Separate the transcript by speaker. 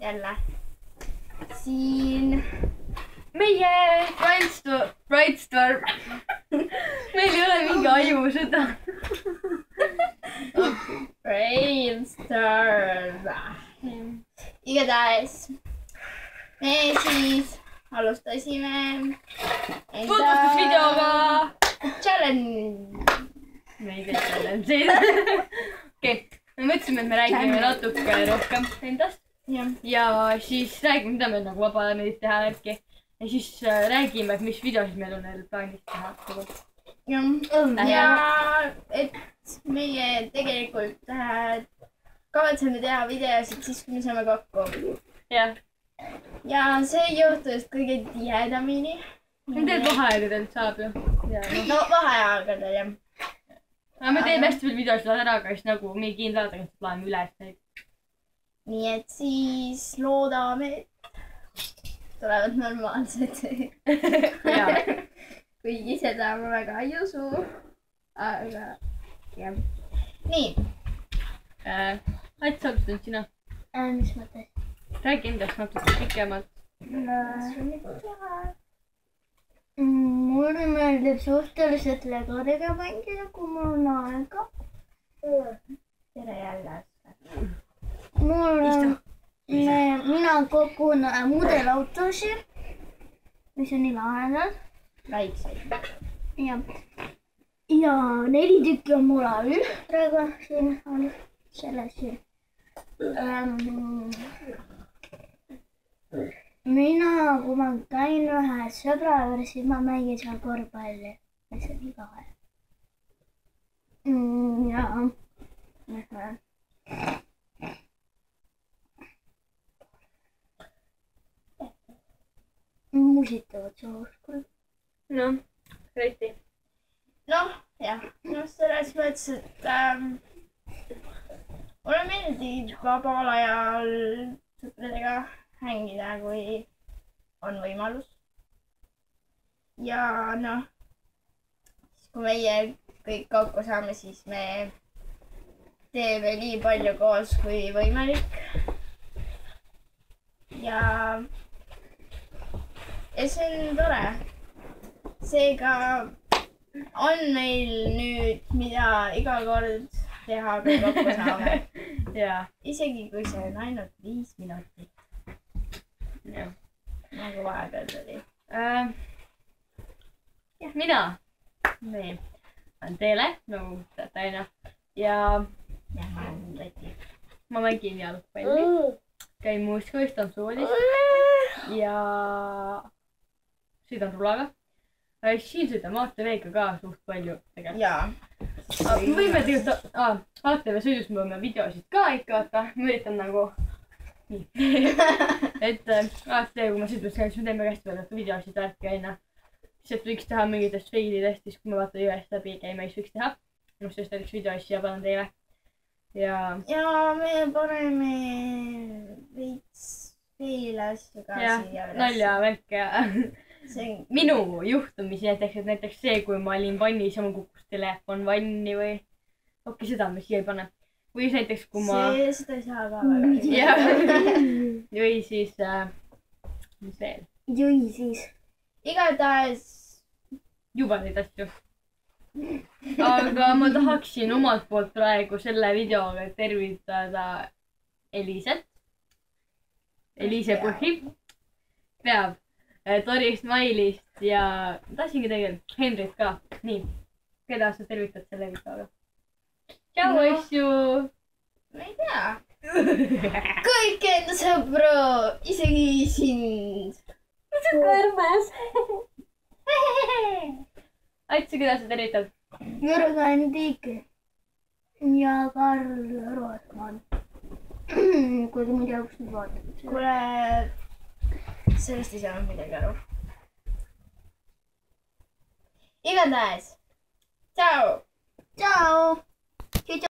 Speaker 1: jälle siin
Speaker 2: meie Brightstorm. Meil ei ole mingi ajusõda.
Speaker 1: Brainstorm. Igatahes me siis alustasime
Speaker 2: tutvustusvideoga.
Speaker 1: Challenge.
Speaker 2: Me ei tee challenge'id. Okei, me mõtlesime, et me räägime natuke rohkem endast. Ja siis räägime, mida meil nagu vaba aja meeldib teha äkki. Ja siis räägime, et mis videosid meil on neil plaanis teha.
Speaker 1: Ja et meie tegelikult kavatseme teha videosid siis, kui me saame kokku. Ja see juhtus kõige tihedamini.
Speaker 2: Nendel vaheaegadel saab ju.
Speaker 1: No vaheaegadel jah.
Speaker 2: Me teeme hästi veel videosid ära, aga siis nagu mingi kindla aega plaanime üles neid.
Speaker 1: Nii et siis loodame, et tulevad normaalsed. Kuigi seda ma väga ei usu. Aga jah. Nii.
Speaker 2: Ats alustanud sina.
Speaker 1: Mis mõttes?
Speaker 2: Räägi endast natuke pikemalt.
Speaker 1: Mulle meeldib suhteliselt legodega mängida, kui mul on aega. Tere jälle. Mina kogun mudelautosid, mis on nii lahedad. Väikseid. Ja 4 tükki on mul all. Praegu siin on selles siin. Mina, kui ma käin ühe sõbra juures, siis ma mängin seal korvpalli. See on nii lahe. Ja. Musitavad soos küll.
Speaker 2: Noh, Reiti.
Speaker 1: Noh, jah. Selles mõttes, et mulle meeldib vabal ajal sõpradega hängida, kui on võimalus. Ja noh, kui meie kõik kokku saame, siis me teeme nii palju koos kui võimalik. Ja see on tore. Seega on meil nüüd, mida iga kord teha, kui kokku saame. Isegi kui see on ainult 5 minutit. Nagu vahepeal tuli.
Speaker 2: Mina. Nii. On Teele, nagu Taina. Ja
Speaker 1: ma olen Reti.
Speaker 2: Ma mängin jalgpalli. Käin muusikavist, tantsuvoodis. Ja sõidan rulaga. Siin sõidame ATV-ga ka suht palju tegelikult.
Speaker 1: Jaa.
Speaker 2: Me võime tegelikult ATV sõidus me võime videosid ka ikka vaata. Ma üritan nagu nii. Et ATV, kui ma sõidus käin, siis me teeme hästi palju videosid värki aina. Siis et võiks teha mingitest failidest, siis kui me vaata jõest läbi käime, siis võiks teha. Sest üks video siia panen teile. Ja me paneme veits veel asju ka siia üles. Nalja värk ja minu juhtumisi näiteks see, kui ma olin vannis ja mul kukkus telefon vanni või okei, seda me siia ei pane. Või näiteks, kui ma...
Speaker 1: Seda ei saa ka väga.
Speaker 2: Või siis... Mis veel?
Speaker 1: Või siis... Igatahes...
Speaker 2: Juba neid asju. Aga ma tahaksin omalt poolt praegu selle videoga tervitada Eliset. Elise Põhi. Peab. Torist, Mailist ja tahtsingi tegelikult Henrit ka. Nii, keda sa tervitad selle videoga? Tšau, asju! Ma ei tea. Kõik enda sõbru, isegi sind. See on kõrmes. Atsi, keda sa tervitad?
Speaker 1: Jürgen Tiik ja Karl Rootman. Kuigi ma ei tea, kus nad vaatavad. Kuule... Sellest ei saanud midagi aru. Igatahes. Tšau! Tšau!